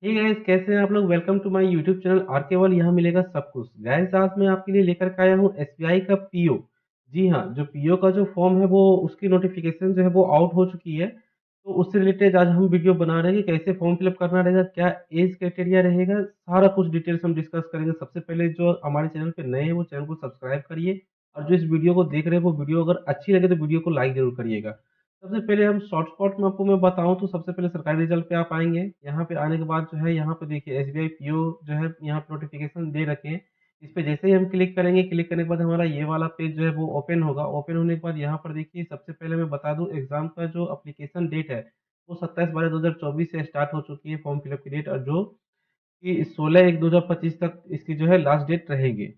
Hey guys, कैसे हैं आप लोग। Welcome to my YouTube channel R Keval. यहाँ मिलेगा सब कुछ। गाइस, आज मैं आपके लिए लेकर के आया हूँ एसबीआई का पीओ। जी हाँ, जो पीओ का जो फॉर्म है वो उसकी नोटिफिकेशन जो है वो आउट हो चुकी है। तो उससे रिलेटेड आज हम वीडियो बना रहे हैं कि कैसे फॉर्म फिलअप करना रहेगा, क्या एज क्राइटेरिया रहेगा, सारा कुछ डिटेल्स हम डिस्कस करेंगे। सबसे पहले जो हमारे चैनल पे नए हैं वो चैनल को सब्सक्राइब करिए, और जो इस वीडियो को देख रहे हैं वो वीडियो अगर अच्छी लगे तो वीडियो को लाइक जरूर करिएगा। सबसे पहले हम शॉर्ट में आपको मैं बताऊं तो सबसे पहले सरकारी रिजल्ट पे आप आएंगे। यहाँ पे आने के बाद जो है यहाँ पे देखिए एसबीआई पीओ जो है यहाँ पे नोटिफिकेशन दे रखे हैं। इस पे जैसे ही हम क्लिक करेंगे, क्लिक करने के बाद हमारा ये वाला पेज जो है वो ओपन होगा। ओपन होने के बाद यहाँ पर देखिए, सबसे पहले मैं बता दूं एग्जाम का जो अप्लीकेशन डेट है वो 27/12/2024 से स्टार्ट हो चुकी है फॉर्म फिलअप की डेट, और जो कि 16/1/2025 तक इसकी जो है लास्ट डेट रहेगी।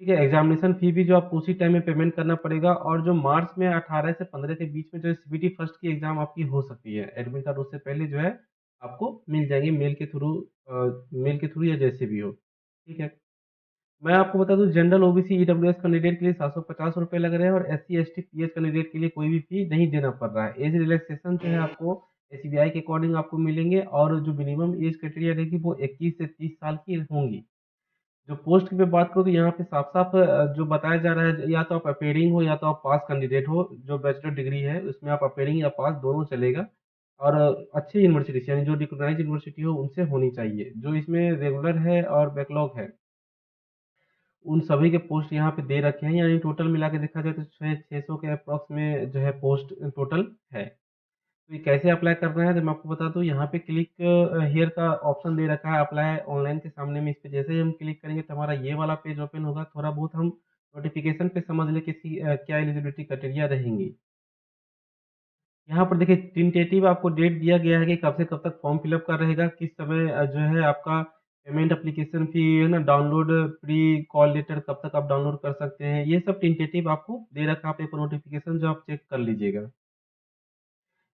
ठीक है, एग्जामिनेशन फी भी जो आपको उसी टाइम में पेमेंट करना पड़ेगा। और जो मार्च में 18 से 15 के बीच में जो सीबीटी फर्स्ट की एग्जाम आपकी हो सकती है, एडमिट कार्ड उससे पहले जो है आपको मिल जाएंगे मेल के थ्रू या जैसे भी हो। ठीक है, मैं आपको बता दूं जनरल ओबीसी ईडब्ल्यूएस कैंडिडेट के लिए 750 रुपये लग रहे हैं, और S C S T PH candidate के लिए कोई भी फी नहीं देना पड़ रहा है। एज रिलैक्सेशन जो है आपको एसबीआई के अकॉर्डिंग आपको मिलेंगे, और जो मिनिमम एज क्राइटेरिया रहेगी वो 21 से 30 साल की होंगी। जो पोस्ट की मैं बात करूँ तो यहाँ पे साफ साफ जो बताया जा रहा है, या तो आप अपेयरिंग हो या तो आप पास कैंडिडेट हो। जो बैचलर डिग्री है उसमें आप अपेयरिंग या पास दोनों चलेगा। और अच्छी यूनिवर्सिटी से, यानी जो रिकॉग्नाइज यूनिवर्सिटी हो उनसे होनी चाहिए। जो इसमें रेगुलर है और बैकलॉग है उन सभी के पोस्ट यहाँ पे दे रखे हैं, यानी टोटल मिला के देखा जाए तो 600 के अप्रॉक्स में जो है पोस्ट टोटल है। तो ये कैसे अप्लाई करना है तो मैं आपको बता दूं, यहाँ पे क्लिक हियर का ऑप्शन दे रखा है अप्लाई ऑनलाइन के सामने में। इस पे जैसे ही हम क्लिक करेंगे तो हमारा ये वाला पेज ओपन होगा। थोड़ा बहुत हम नोटिफिकेशन पे समझ ले कि इसकी क्या एलिजिबिलिटी क्राइटेरिया रहेंगी। यहाँ पर देखिए टेंटेटिव आपको डेट दिया गया है कि कब से कब तक फॉर्म फिलअप का रहेगा, किस समय जो है आपका पेमेंट एप्लीकेशन फी है ना, डाउनलोड प्री कॉल लेटर कब तक आप डाउनलोड कर सकते हैं, ये सब टेंटेटिव आपको दे रखा है। आप एक नोटिफिकेशन जो आप चेक कर लीजिएगा।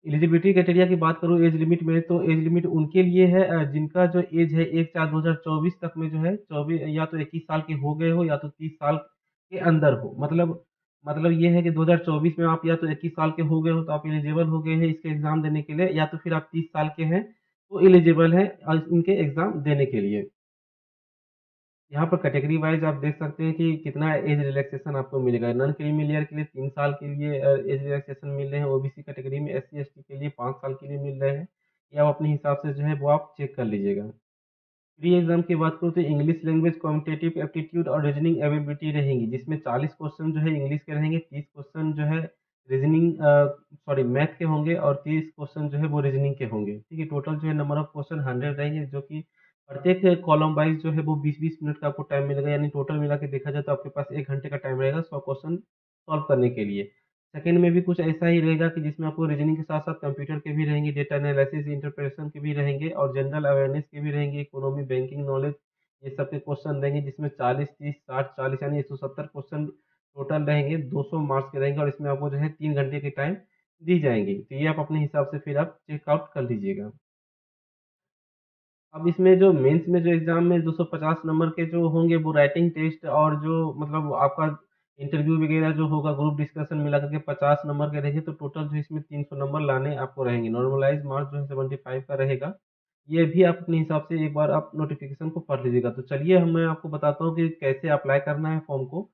एलिजिबिलिटी क्राइटेरिया की बात करूँ एज लिमिट में, तो एज लिमिट उनके लिए है जिनका जो एज है 1/4/2024 तक में जो है 24 या तो 21 साल के हो गए हो या तो 30 साल के अंदर हो। मतलब ये है कि 2024 में आप या तो 21 साल के हो गए हो तो आप एलिजिबल हो गए हैं इसके एग्जाम देने के लिए, या तो फिर आप 30 साल के हैं तो एलिजिबल हैं इनके एग्जाम देने के लिए। यहाँ पर कैटेगरी वाइज आप देख सकते हैं कि कितना एज रिलैक्सेशन आपको मिलेगा। नॉन क्रीमी लेयर के लिए 3 साल के लिए एज रिलैक्सेशन मिल रहे हैं। ओबीसी कैटेगरी में एस सी एस टी के लिए 5 साल के लिए मिल रहे हैं। ये आप अपने हिसाब से जो है वो आप चेक कर लीजिएगा। प्री एग्जाम की बात करूँ तो इंग्लिश लैंग्वेज क्वांटिटेटिव एप्टीट्यूड और रीजनिंग एबिलिटी रहेंगी, जिसमें 40 क्वेश्चन जो है इंग्लिश के रहेंगे, 30 क्वेश्चन जो है रीजनिंग सॉरी मैथ के होंगे, और 30 क्वेश्चन जो है वो रीजनिंग के होंगे। ठीक है, टोटल जो है नंबर ऑफ क्वेश्चन 100 रहेंगे, जो कि प्रत्येक कॉलम वाइज जो है वो 20-20 मिनट का आपको टाइम मिलेगा। यानी टोटल मिला के देखा जाए तो आपके पास 1 घंटे का टाइम रहेगा 100 क्वेश्चन सॉल्व करने के लिए। सेकंड में भी कुछ ऐसा ही रहेगा कि जिसमें आपको रीजनिंग के साथ साथ कंप्यूटर के भी रहेंगे, डेटा एनालिसिस इंटरप्रेशन के भी रहेंगे, और जनरल अवेयरनेस के भी रहेंगे, इकोनॉमी बैंकिंग नॉलेज, ये सब के क्वेश्चन रहेंगे, जिसमें 40 30 60 40 यानी 170 क्वेश्चन टोटल रहेंगे। 200 मार्क्स के रहेंगे, और इसमें आपको जो है 3 घंटे की टाइम दी जाएंगी। तो ये आप अपने हिसाब से फिर आप चेकआउट कर लीजिएगा। अब इसमें जो मेंस में जो एग्जाम में 250 नंबर के जो होंगे वो राइटिंग टेस्ट, और जो मतलब आपका इंटरव्यू वगैरह जो होगा ग्रुप डिस्कशन मिला करके 50 नंबर के रहेंगे। तो टोटल जो इसमें 300 नंबर लाने आपको रहेंगे। नॉर्मलाइज मार्क्स जो है 75 का रहेगा। ये भी आप अपने हिसाब से एक बार आप नोटिफिकेशन को पढ़ लीजिएगा। तो चलिए हम मैं आपको बताता हूँ कि कैसे अप्लाई करना है फॉर्म को।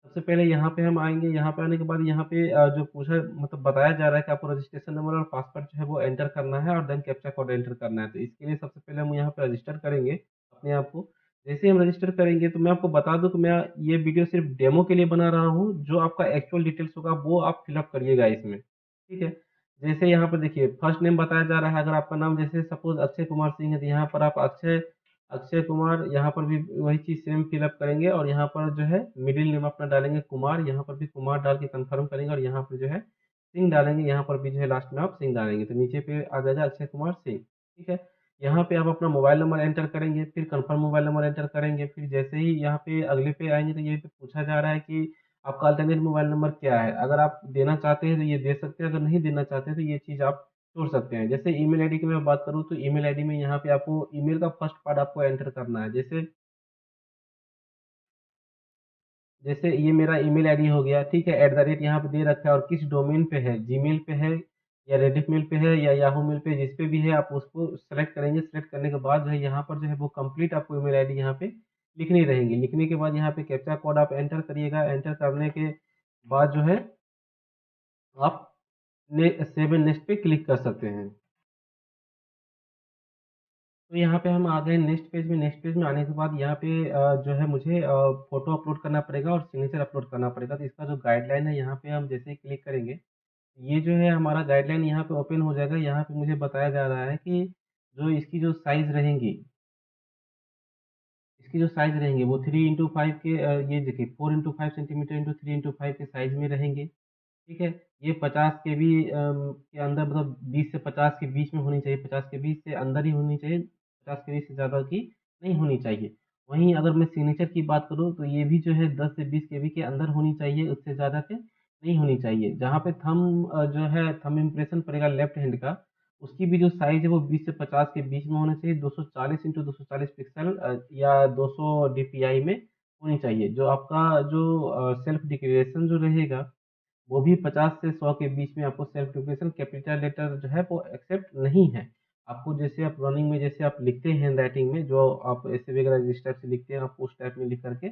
सबसे पहले यहाँ पे हम आएंगे। यहाँ पे आने के बाद यहाँ पे जो पूछा मतलब बताया जा रहा है कि आपको रजिस्ट्रेशन नंबर और पासवर्ड जो है वो एंटर करना है, और देन कैप्चा कोड एंटर करना है। तो इसके लिए सबसे पहले हम यहाँ पे रजिस्टर करेंगे अपने आप को। जैसे हम रजिस्टर करेंगे तो मैं आपको बता दूं कि मैं ये वीडियो सिर्फ डेमो के लिए बना रहा हूँ। जो आपका एक्चुअल डिटेल्स होगा वो आप फिलअप करिएगा इसमें। ठीक है, जैसे यहाँ पर देखिए फर्स्ट नेम बताया जा रहा है। अगर आपका नाम जैसे सपोज अक्षय कुमार सिंह है तो यहाँ पर आप अक्षय अक्षय कुमार यहाँ पर भी वही चीज सेम फिलअप करेंगे, और यहाँ पर जो है मिडिल नेम अपना डालेंगे कुमार, यहाँ पर भी कुमार डाल के कंफर्म करेंगे, और यहाँ पर जो है सिंह डालेंगे, यहाँ पर भी जो है लास्ट में आप सिंह डालेंगे तो नीचे पे आ जाएगा अक्षय कुमार सिंह। ठीक है, यहाँ पे आप अपना मोबाइल नंबर एंटर करेंगे, फिर कंफर्म मोबाइल नंबर एंटर करेंगे। फिर जैसे ही यहाँ पे अगले पे आएंगे तो ये पे पूछा जा रहा है कि आपका अल्टरनेट मोबाइल नंबर क्या है। अगर आप देना चाहते हैं तो ये दे सकते हैं, अगर नहीं देना चाहते हैं तो ये चीज़ आप छोड़ सकते हैं। जैसे ईमेल आईडी की मैं बात करूँ तो ईमेल आईडी में यहाँ पे आपको ईमेल का फर्स्ट पार्ट आपको एंटर करना है। जैसे जैसे ये मेरा ईमेल आईडी हो गया। ठीक है, @ यहाँ पे दे रखा है, और किस डोमेन पे है, जीमेल पे है, या रेडिफ मेल पे है या याहू मेल पे, जिस पे भी है आप उसको सेलेक्ट करेंगे। सेलेक्ट करने के बाद जो है यहाँ पर जो है वो कंप्लीट आपको ईमेल आईडी यहाँ पे लिखनी रहेगी। लिखने के बाद यहाँ पे कैप्चा कोड आप एंटर करिएगा। एंटर करने के बाद जो है आप सेव एंड नेक्स्ट पे क्लिक कर सकते हैं। तो यहाँ पे हम आ गए नेक्स्ट पेज में। नेक्स्ट पेज में आने के बाद यहाँ पे जो है मुझे फोटो अपलोड करना पड़ेगा और सिग्नेचर अपलोड करना पड़ेगा। तो इसका जो गाइडलाइन है यहाँ पे हम जैसे ही क्लिक करेंगे, ये जो है हमारा गाइडलाइन यहाँ पे ओपन हो जाएगा। यहाँ पे मुझे बताया जा रहा है कि जो इसकी जो साइज़ रहेंगी, इसकी जो साइज़ रहेंगी वो 3x5 के ये देखिए 4x5 सेंटीमीटर इंटू 3x5 के साइज़ में रहेंगे। ठीक है? ये 50 केबी के अंदर, मतलब 20 से 50 के बीच में होनी चाहिए, 50 के बीच से अंदर ही होनी चाहिए, 50 के बीच से ज़्यादा की नहीं होनी चाहिए। वहीं अगर मैं सिग्नेचर की बात करूँ तो ये भी जो है 10 से 20 केबी के अंदर होनी चाहिए, उससे ज़्यादा के नहीं होनी चाहिए। जहाँ पे जो है थंब इम्प्रेशन पड़ेगा लेफ्ट हैंड का, उसकी भी जो साइज़ है वो 20 से 50 के बीच में होना चाहिए, 240 इंटू 240 पिक्सल या 200 डीपीआई में होनी चाहिए। जो आपका जो सेल्फ डिक्लेरेशन जो रहेगा, वो भी 50 से 100 के बीच में आपको सेल्फ डिक्लेरेशन कैपिटल लेटर जो है वो एक्सेप्ट नहीं है। आपको जैसे आप रनिंग में जैसे आप लिखते हैं हैंड राइटिंग में, जो आप ऐसे वगैरह जिस टाइप से लिखते हैं, आप उस टाइप में लिख करके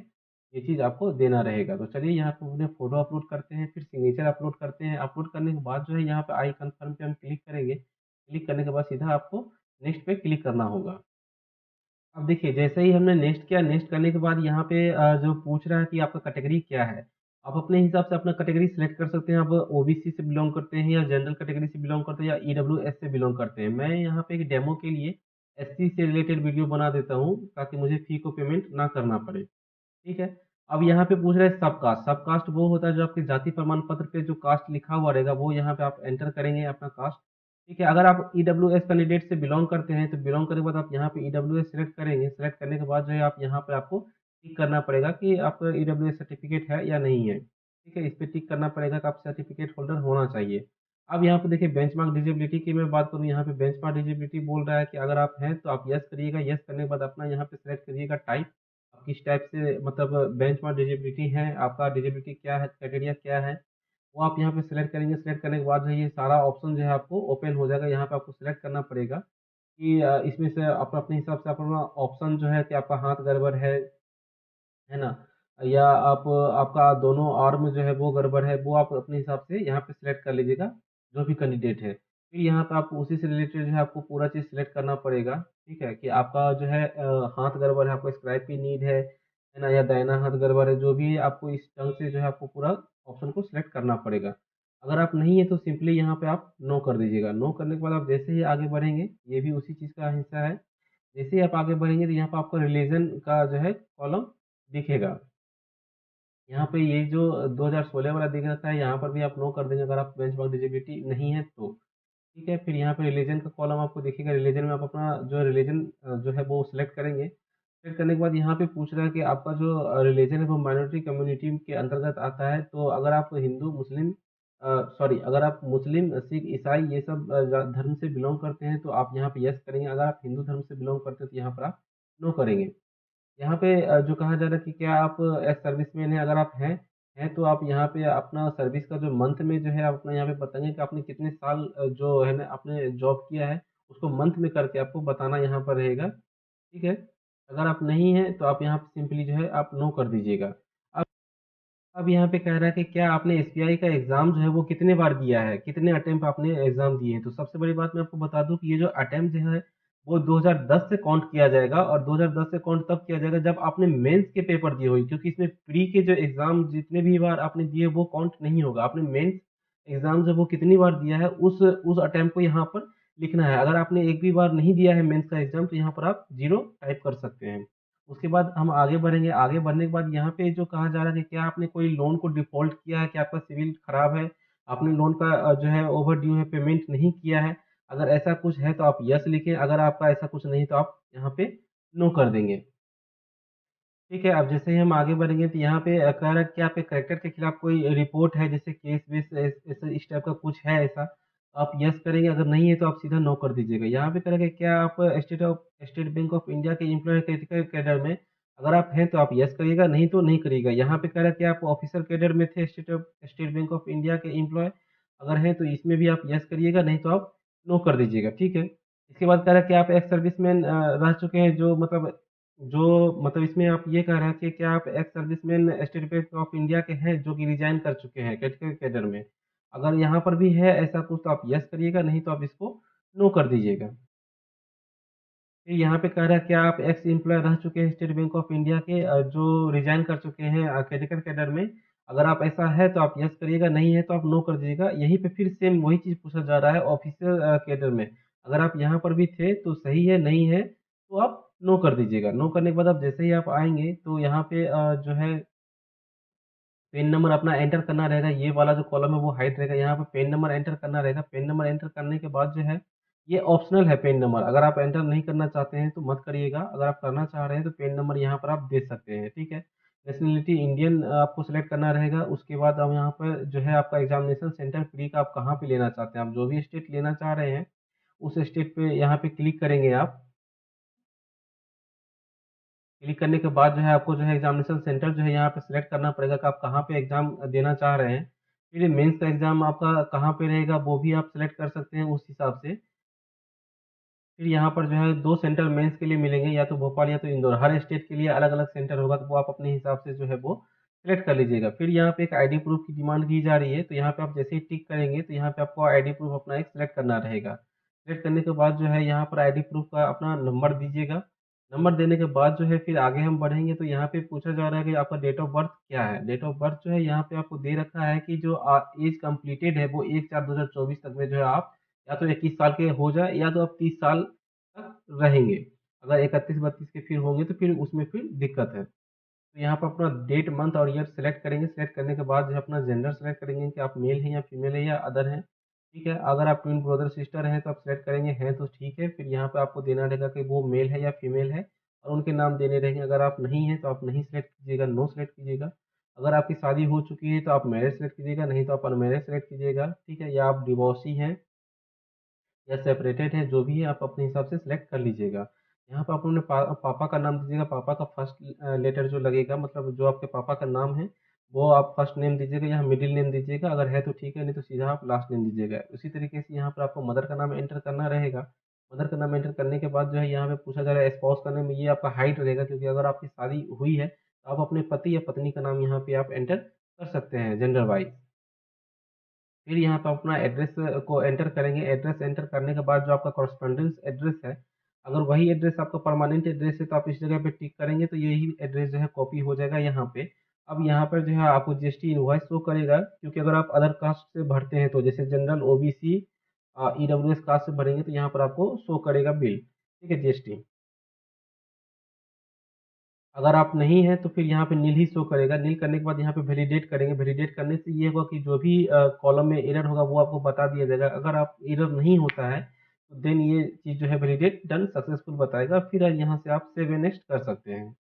ये चीज़ आपको देना रहेगा। तो चलिए यहाँ पे अपने फ़ोटो अपलोड करते हैं, फिर सिग्नेचर अपलोड करते हैं। अपलोड करने के बाद जो है यहाँ पे आई कन्फर्म पे हम क्लिक करेंगे। क्लिक करने के बाद सीधा आपको नेक्स्ट पे क्लिक करना होगा। अब देखिए, जैसे ही हमने नेक्स्ट किया, नेक्स्ट करने के बाद यहाँ पे जो पूछ रहा है कि आपका कैटेगरी क्या है, आप अपने हिसाब से अपना कैटेगरी सिलेक्ट कर सकते हैं। आप ओबीसी से बिलोंग करते हैं या जनरल कैटेगरी से बिलोंग करते हैं या ईडब्ल्यूएस से बिलोंग करते हैं। मैं यहाँ पे एक डेमो के लिए एससी से रिलेटेड वीडियो बना देता हूँ ताकि मुझे फी को पेमेंट ना करना पड़े। ठीक है? अब यहाँ पे पूछ रहा है सब कास्ट। सब कास्ट वो होता है जो आपके जाति प्रमाण पत्र पे जो कास्ट लिखा हुआ रहेगा, वो यहाँ पे आप एंटर करेंगे अपना कास्ट। ठीक है? अगर आप ईडब्ल्यूएस कैंडिडेट से बिलोंग करते हैं तो बिलोंग करने के बाद आप यहाँ पे ईडब्ल्यूएस सेलेक्ट करेंगे। सेलेक्ट करने के बाद जो है आप यहाँ पे आपको टिक करना पड़ेगा कि आपका ईडब्ल्यूएस सर्टिफिकेट है या नहीं है। ठीक है? इस पे टिक करना पड़ेगा कि आप सर्टिफिकेट होल्डर होना चाहिए। अब यहाँ पे देखिए बेंचमार्क डिसेबिलिटी की मैं बात करूँ, यहाँ पे बेंचमार्क डिसेबिलिटी बोल रहा है कि अगर आप हैं तो आप यस करिएगा। यस करने के बाद अपना यहाँ पे सेलेक्ट करिएगा टाइप। आप किस टाइप से, मतलब बेंचमार्क डिसेबिलिटी है, आपका डिसेबिलिटी क्या है, क्राइटेरिया क्या है, वो आप यहाँ पे सिलेक्ट करेंगे। सिलेक्ट करने के बाद जो है ये सारा ऑप्शन जो है आपको ओपन हो जाएगा। यहाँ पे आपको सिलेक्ट करना पड़ेगा कि इसमें से आप अपने हिसाब से अपना ऑप्शन जो है कि आपका हाथ गड़बड़ है ना? या आप आपका दोनों आर्म जो है वो गड़बड़ है, वो आप अपने हिसाब से यहाँ पे सिलेक्ट कर लीजिएगा, जो भी कैंडिडेट है। फिर यहाँ पे आपको उसी से रिलेटेड जो है आपको पूरा चीज़ सिलेक्ट करना पड़ेगा। ठीक है? कि आपका जो है हाथ गड़बड़ है, आपको स्क्राइब की नीड है ना? या दाहिना हाथ गड़बड़ है, जो भी है आपको इस ढंग से जो है आपको पूरा ऑप्शन को सिलेक्ट करना पड़ेगा। अगर आप नहीं है तो सिंपली यहाँ पे आप नो कर दीजिएगा। नो करने के बाद आप जैसे ही आगे बढ़ेंगे, ये भी उसी चीज़ का हिस्सा है। जैसे ही आप आगे बढ़ेंगे तो यहाँ पे आपको रिलीजन का जो है कॉलम दिखेगा। यहाँ पे ये जो 2016 वाला दिख रखा है, यहाँ पर भी आप नो कर देंगे अगर आप बेंचमार्क डिसेबिलिटी नहीं है तो। ठीक है? फिर यहाँ पे रिलीजन का कॉलम आपको दिखेगा। रिलीजन में आप अपना जो रिलीजन जो है वो सिलेक्ट करेंगे। सिलेक्ट करने के बाद यहाँ पे पूछ रहा है कि आपका जो रिलीजन है वो माइनॉरिटी कम्युनिटी के अंतर्गत आता है। तो अगर आप हिंदू, मुस्लिम सॉरी, अगर आप मुस्लिम, सिख, ईसाई ये सब धर्म से बिलोंग करते हैं तो आप यहाँ पे यस करेंगे। अगर आप हिंदू धर्म से बिलोंग करते हैं तो यहाँ पर आप नो करेंगे। यहाँ पे जो कहा जा रहा है कि क्या आप एक्स सर्विसमैन हैं? अगर आप हैं तो आप यहाँ पे अपना सर्विस का जो मंथ में जो है आप अपना यहाँ पे बताएँगे कि आपने कितने साल जो है ना आपने जॉब किया है, उसको मंथ में करके आपको बताना यहाँ पर रहेगा। ठीक है? अगर आप नहीं हैं तो आप यहाँ पे सिंपली जो है आप नो कर दीजिएगा। अब अब यहाँ पे कह रहा है कि क्या आपने एसबीआई का एग्ज़ाम जो है वो कितने बार दिया है? कितने अटेम्प्ट आपने एग्ज़ाम दिए हैं? तो सबसे बड़ी बात मैं आपको बता दूँ कि ये जो अटेम्प्ट जो है वो 2010 से काउंट किया जाएगा और 2010 से काउंट तब किया जाएगा जब आपने मेंस के पेपर दिए होंगे, क्योंकि इसमें प्री के जो एग्ज़ाम जितने भी बार आपने दिए वो काउंट नहीं होगा। आपने मेंस एग्ज़ाम जो वो कितनी बार दिया है उस अटेम्प्ट को यहाँ पर लिखना है। अगर आपने एक भी बार नहीं दिया है मेंस का एग्ज़ाम तो यहाँ पर आप 0 टाइप कर सकते हैं। उसके बाद हम आगे बढ़ेंगे। आगे बढ़ने के बाद यहाँ पे जो कहा जा रहा है कि क्या आपने कोई लोन को डिफ़ॉल्ट किया है? क्या आपका सिविल खराब है? आपने लोन का जो है ओवरड्यू है, पेमेंट नहीं किया है? अगर ऐसा कुछ है तो आप येस लिखें। अगर आपका ऐसा कुछ नहीं तो आप यहाँ पे नो कर देंगे। ठीक है? अब जैसे ही हम आगे बढ़ेंगे तो यहाँ पे कह रहा है कि आपके करैक्टर के खिलाफ कोई रिपोर्ट है, जैसे केस वेस ऐसे इस टाइप का कुछ है ऐसा, आप येस करेंगे। अगर नहीं है तो आप सीधा नो कर दीजिएगा। यहाँ पे कह रहा है कि क्या आप स्टेट बैंक ऑफ इंडिया के एम्प्लॉयी क्रिटिकल कैडर में, अगर आप हैं तो आप येस करिएगा, नहीं तो नहीं करिएगा। यहाँ पे कह रहा है कि आप ऑफिसर कैडर में थे स्टेट बैंक ऑफ इंडिया के एम्प्लॉय, अगर है तो इसमें भी आप यस करिएगा, नहीं तो आप नो कर दीजिएगा, ठीक है। इसके बाद कह रहा है कि आप एक्स सर्विसमैन रह चुके हैं, जो मतलब इसमें आप ये कह रहे हैं कि क्या आप ex serviceman state bank of India के हैं जो कि रिजाइन कर चुके हैं क्रिटिकल कैडर में। अगर यहाँ पर भी है ऐसा कुछ तो आप यस करिएगा, नहीं तो आप इसको नो कर दीजिएगा। फिर यहाँ पे कह रहा है कि आप एक्स एम्प्लॉय रह चुके हैं स्टेट बैंक ऑफ इंडिया के, जो रिजाइन कर चुके हैं क्रिटिकल कैडर में। अगर आप ऐसा है तो आप यस करिएगा, नहीं है तो आप नो कर दीजिएगा। यहीं पे फिर सेम वही चीज़ पूछा जा रहा है ऑफिशियल कैडर में। अगर आप यहाँ पर भी थे तो सही है, नहीं है तो आप नो कर दीजिएगा। नो करने के बाद आप जैसे ही आप आएँगे तो यहाँ पे जो है पेन नंबर अपना एंटर करना रहेगा, ये वाला जो कॉलम है वो हाइड रहेगा, यहाँ पे पेन नंबर एंटर करना रहेगा। पेन नंबर एंटर करने के बाद जो है, ये ऑप्शनल है पेन नंबर, अगर आप एंटर नहीं करना चाहते हैं तो मत करिएगा, अगर आप करना चाह रहे हैं तो पेन नंबर यहाँ पर आप दे सकते हैं, ठीक है। नेशनलिटी इंडियन आपको सेलेक्ट करना रहेगा, उसके बाद अब यहाँ पर जो है आपका एग्जामिनेशन सेंटर प्री का आप कहाँ पे लेना चाहते हैं, आप जो भी स्टेट लेना चाह रहे हैं, उस स्टेट पे यहाँ पे क्लिक करेंगे आप। क्लिक करने के बाद जो है आपको जो है एग्जामिनेशन सेंटर जो है यहाँ पे सिलेक्ट करना पड़ेगा कि आप कहाँ पे एग्जाम देना चाह रहे हैं। फिर मेंस का एग्जाम आपका कहाँ पे रहेगा वो भी आप सिलेक्ट कर सकते हैं उस हिसाब से। फिर यहाँ पर जो है 2 सेंटर मेंस के लिए मिलेंगे, या तो भोपाल या तो इंदौर। हर स्टेट के लिए अलग-अलग सेंटर होगा, तो वो आप अपने हिसाब से जो है वो सिलेक्ट कर लीजिएगा। फिर यहाँ पे एक आईडी प्रूफ की डिमांड की जा रही है, तो यहाँ पे आप जैसे ही टिक करेंगे तो यहाँ पे आपको आईडी प्रूफ अपना एक सिलेक्ट करना रहेगा। सिलेक्ट करने के बाद जो है यहाँ पर आईडी प्रूफ का अपना नंबर दीजिएगा। नंबर देने के बाद जो है फिर आगे हम बढ़ेंगे तो यहाँ पे पूछा जा रहा है कि आपका डेट ऑफ बर्थ क्या है। डेट ऑफ बर्थ जो है यहाँ पे आपको दे रखा है कि जो एज कंप्लीटेड है वो 1/4/2024 तक में जो है आप या तो 21 साल के हो जाए या तो आप 30 साल तक रहेंगे। अगर 31-32 के फिर होंगे तो फिर उसमें फिर दिक्कत है। तो यहाँ पर अपना डेट, मंथ और ईयर सेलेक्ट करेंगे। सेलेक्ट करने के बाद जो है अपना जेंडर सेलेक्ट करेंगे कि आप मेल हैं या फीमेल है या अदर हैं, ठीक है। अगर आप ट्विन ब्रदर सिस्टर हैं तो आप सेलेक्ट करेंगे हैं तो ठीक है। फिर यहाँ पे आपको देना रहेगा कि वो मेल है या फीमेल है और उनके नाम देने रहेंगे। अगर आप नहीं हैं तो आप नहीं सेलेक्ट कीजिएगा, नो सेलेक्ट कीजिएगा। अगर आपकी शादी हो चुकी है तो आप मैरिज सेलेक्ट कीजिएगा, नहीं तो आप अनमैरिज सेलेक्ट कीजिएगा, ठीक है। या आप डिवोर्सी हैं या सेपरेटेड है, जो भी है आप अपने हिसाब से सिलेक्ट कर लीजिएगा। यहाँ पे आप अपने पापा का नाम दीजिएगा, पापा का फर्स्ट लेटर जो लगेगा, मतलब जो आपके पापा का नाम है वो आप फर्स्ट नेम दीजिएगा, यहाँ मिडिल नेम दीजिएगा, अगर है तो ठीक है, नहीं तो सीधा आप लास्ट नेम दीजिएगा। उसी तरीके से यहाँ पर आपको मदर का नाम एंटर करना रहेगा। मदर का नाम एंटर करने के बाद जो है यहाँ पे पूछा जा रहा है स्पाउस का नेम, ये आपका हाइट रहेगा, क्योंकि अगर आपकी शादी हुई है तो आप अपने पति या पत्नी का नाम यहाँ पे आप एंटर कर सकते हैं जेंडर वाइज। फिर यहाँ पे अपना एड्रेस को एंटर करेंगे। एड्रेस एंटर करने के बाद जो आपका कॉरस्पॉन्डेंस एड्रेस है, अगर वही एड्रेस आपका परमानेंट एड्रेस है तो आप इस जगह पे टिक करेंगे तो यही एड्रेस जो है कॉपी हो जाएगा यहाँ पे। अब यहाँ पर जो है आपको जीएसटी इनवॉइस शो करेगा, क्योंकि अगर आप अदर कास्ट से भरते हैं तो जैसे जनरल, ओबीसी, ईडब्ल्यूएस कास्ट से भरेंगे तो यहाँ पर आपको शो करेगा बिल, ठीक है, जीएसटी। अगर आप नहीं हैं तो फिर यहाँ पे नील ही शो करेगा। नील करने के बाद यहाँ पे वैलिडेट करेंगे। वैलिडेट करने से ये होगा कि जो भी कॉलम में एरर होगा वो आपको बता दिया जाएगा। अगर आप एरर नहीं होता है तो देन ये चीज़ जो है वैलिडेट डन सक्सेसफुल बताएगा। फिर यहाँ से आप सेव एंड नेक्स्ट कर सकते हैं।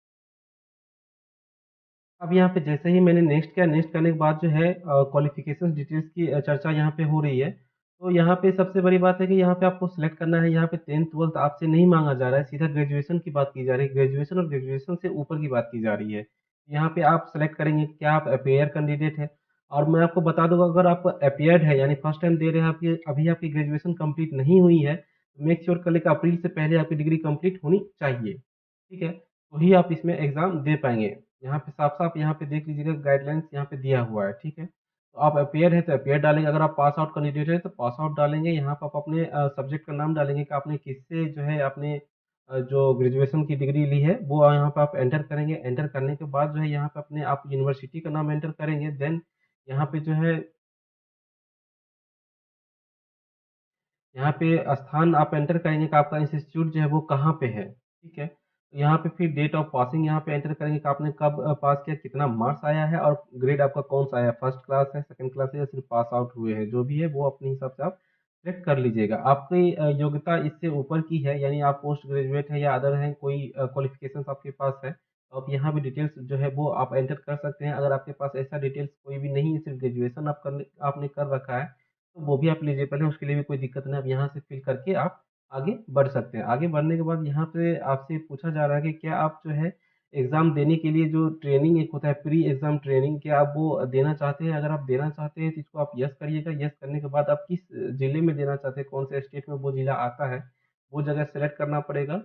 अब यहाँ पे जैसे ही मैंने नेक्स्ट किया, नेक्स्ट करने के बाद जो है क्वालिफिकेशन डिटेल्स की चर्चा यहाँ पे हो रही है। तो यहाँ पे सबसे बड़ी बात है कि यहाँ पे आपको सिलेक्ट करना है। यहाँ पे 10th-12th आपसे नहीं मांगा जा रहा है, सीधा ग्रेजुएशन की बात की जा रही है। ग्रेजुएशन और ग्रेजुएशन से ऊपर की बात की जा रही है। यहाँ पे आप सेलेक्ट करेंगे क्या आप अपियर कैंडिडेट है। और मैं आपको बता दूंगा, अगर आप अपियर्ड है यानी फर्स्ट टाइम दे रहे हैं, आपकी अभी आपकी ग्रेजुएशन कंप्लीट नहीं हुई है, तो मेक श्योर कर ले कि अप्रैल से पहले आपकी डिग्री कंप्लीट होनी चाहिए, ठीक है। तो ही आप इसमें एग्जाम दे पाएंगे। यहाँ पे साफ-साफ यहाँ पे देख लीजिएगा, गाइडलाइंस यहाँ पे दिया हुआ है, ठीक है। तो आप अपियर है तो अपियर डालेंगे, अगर आप पास आउट कैंडिडेट है तो पास आउट डालेंगे। यहाँ पे आप अपने सब्जेक्ट का नाम डालेंगे कि आपने किससे जो है आपने जो ग्रेजुएशन की डिग्री ली है वो यहाँ पे आप एंटर करेंगे। एंटर करने के बाद जो है यहाँ पे अपने आप यूनिवर्सिटी का नाम एंटर करेंगे। देन यहाँ पे जो है यहाँ पे स्थान आप एंटर करेंगे कि आपका इंस्टीट्यूट जो है वो कहाँ पे है, ठीक है। तो यहाँ पे फिर डेट ऑफ पासिंग यहाँ पे एंटर करेंगे कि आपने कब पास किया, कितना मार्क्स आया है और ग्रेड आपका कौन-सा आया है, फर्स्ट क्लास है, सेकंड क्लास है या सिर्फ पास आउट हुए हैं, जो भी है वो अपने हिसाब से आप सेलेक्ट कर लीजिएगा। आपकी योग्यता इससे ऊपर की है, यानी आप पोस्ट ग्रेजुएट हैं या अदर हैं, कोई क्वालिफ़िकेशंस आपके पास है, तो आप यहाँ पे डिटेल्स जो है वो आप एंटर कर सकते हैं। अगर आपके पास ऐसा डिटेल्स कोई भी नहीं है, सिर्फ ग्रेजुएशन आपने कर रखा है, तो वो भी आप एलिजिबल हैं, उसके लिए भी कोई दिक्कत नहीं है। आप यहाँ से फिल करके आप आगे बढ़ सकते हैं। आगे बढ़ने के बाद यहाँ पे आपसे पूछा जा रहा है कि क्या आप जो है एग्ज़ाम देने के लिए जो ट्रेनिंग एक होता है प्री एग्ज़ाम ट्रेनिंग, क्या आप वो देना चाहते हैं? अगर आप देना चाहते हैं तो इसको आप यस करिएगा। यस करने के बाद आप किस ज़िले में देना चाहते हैं, कौन से स्टेट में वो ज़िला आता है, वो जगह सेलेक्ट करना पड़ेगा।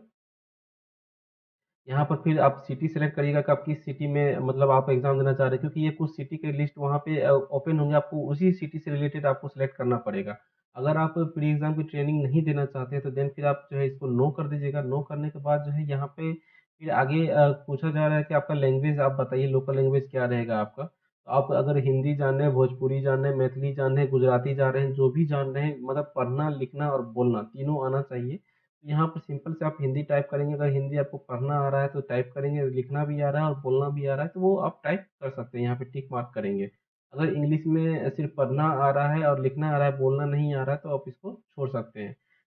यहाँ पर फिर आप सिटी सेलेक्ट करिएगा कि आप किस सिटी में मतलब आप एग्ज़ाम देना चाह रहे हैं, क्योंकि ये कुछ सिटी के लिस्ट वहाँ पे ओपन होंगे, आपको उसी सिटी से रिलेटेड आपको सेलेक्ट करना पड़ेगा। अगर आप प्री एग्ज़ाम की ट्रेनिंग नहीं देना चाहते हैं तो देन फिर आप जो है इसको नो कर दीजिएगा। नो करने के बाद जो है यहाँ पे फिर आगे पूछा जा रहा है कि आपका लैंग्वेज आप बताइए, लोकल लैंग्वेज क्या रहेगा आपका। तो आप अगर हिंदी जान रहे हैं, भोजपुरी जान रहे हैं, मैथिली जान रहे हैं, गुजराती जान रहे हैं, जो भी जान रहे हैं, मतलब पढ़ना, लिखना और बोलना तीनों आना चाहिए। यहाँ पर सिंपल से आप हिंदी टाइप करेंगे, अगर हिंदी आपको पढ़ना आ रहा है तो टाइप करेंगे, लिखना भी आ रहा है और बोलना भी आ रहा है तो वो आप टाइप कर सकते हैं, यहाँ पे टिक मार्क करेंगे। अगर इंग्लिश में सिर्फ पढ़ना आ रहा है और लिखना आ रहा है, बोलना नहीं आ रहा है, तो आप इसको छोड़ सकते हैं।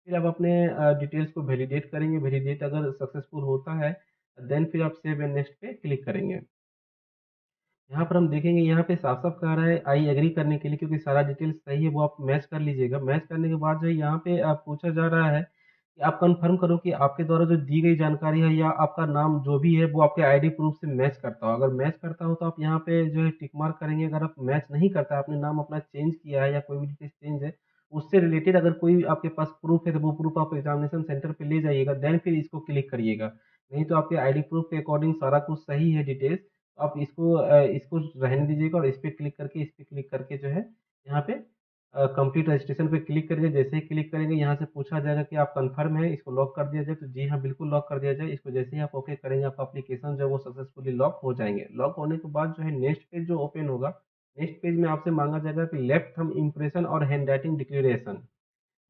फिर आप अपने डिटेल्स को वैलिडेट करेंगे, वैलिडेट अगर सक्सेसफुल होता है देन फिर आप सेव एंड नेक्स्ट पे क्लिक करेंगे। यहाँ पर हम देखेंगे, यहाँ पे साफ-साफ कह रहा है आई एग्री करने के लिए, क्योंकि सारा डिटेल्स सही है वो आप मैच कर लीजिएगा। मैच करने के बाद जो है यहाँ पे पूछा जा रहा है कि आप कन्फर्म करो कि आपके द्वारा जो दी गई जानकारी है या आपका नाम जो भी है वो आपके आईडी प्रूफ से मैच करता हो। अगर मैच करता हो तो आप यहाँ पे जो है टिक मार्क करेंगे। अगर आप मैच नहीं करता है, आपने नाम अपना चेंज किया है या कोई भी डिटेल्स चेंज है, उससे रिलेटेड अगर कोई आपके पास प्रूफ है तो वो प्रूफ आप एग्ज़ामिनेशन सेंटर पे ले जाइएगा, देन फिर इसको क्लिक करिएगा। नहीं तो आपके आईडी प्रूफ के अकॉर्डिंग सारा कुछ सही है डिटेल्स, आप इसको रहने दीजिएगा और इस पे क्लिक करके जो है यहाँ पे कंप्लीट रजिस्ट्रेशन पे क्लिक करेंगे। जैसे ही क्लिक करेंगे यहाँ से पूछा जाएगा कि आप कंफर्म है, इसको लॉक कर दिया जाए, तो जी हाँ, बिल्कुल लॉक कर दिया जाए। इसको जैसे ही आप ओके करेंगे, आपका एप्लीकेशन जो है वो सक्सेसफुली लॉक हो जाएँगे। लॉक होने के बाद जो है नेक्स्ट पेज जो ओपन होगा, नेक्स्ट पेज में आपसे माँगा जाएगा कि लेफ्ट थंब इम्प्रेशन और हैंडराइटिंग डिक्लेरेशन।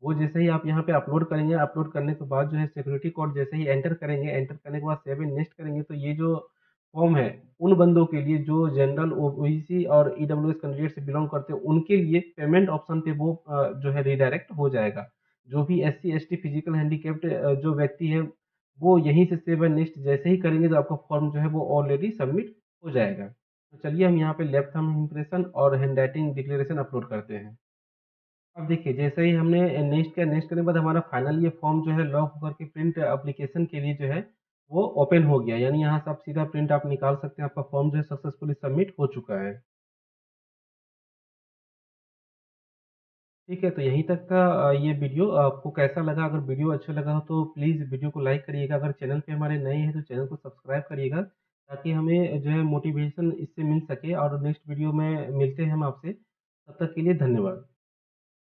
वो जैसे ही आप यहाँ पे अपलोड करेंगे, अपलोड करने के बाद जो है सिक्योरिटी कोड जैसे ही एंटर करेंगे, एंटर करने के बाद सेव एंड नेक्स्ट करेंगे, तो ये जो फॉर्म है, उन बंदों के लिए जो जनरल ओबीसी और ईडब्ल्यूएस कैंडिडेट से बिलॉन्ग करते हैं, उनके लिए पेमेंट ऑप्शन पे वो जो है रिडायरेक्ट हो जाएगा। जो भी एससी, एसटी, फिजिकल हैंडीकैप्ड जो व्यक्ति हैं, वो यहीं से सेव एंड नेक्स्ट जैसे ही करेंगे तो आपका फॉर्म जो है वो ऑलरेडी सबमिट हो जाएगा। तो चलिए हम यहाँ पे लेफ्ट थंब इम्प्रेशन और हैंडराइटिंग डिक्लेरेशन अपलोड करते हैं। अब देखिए, जैसे ही हमने नेक्स्ट किया, नेक्स्ट करने के बाद हमारा फाइनल ये फॉर्म जो है लॉक होकर के प्रिंट एप्लीकेशन के लिए जो है वो ओपन हो गया। यानी यहाँ से आप सीधा प्रिंट आप निकाल सकते हैं, आपका फॉर्म जो है सक्सेसफुली सबमिट हो चुका है। ठीक है, तो यहीं तक था ये वीडियो। आपको कैसा लगा? अगर वीडियो अच्छा लगा हो तो प्लीज़ वीडियो को लाइक करिएगा। अगर चैनल पे हमारे नए हैं तो चैनल को सब्सक्राइब करिएगा, ताकि हमें जो है मोटिवेशन इससे मिल सके और नेक्स्ट वीडियो में मिलते हैं हम आपसे। तब तक के लिए धन्यवाद।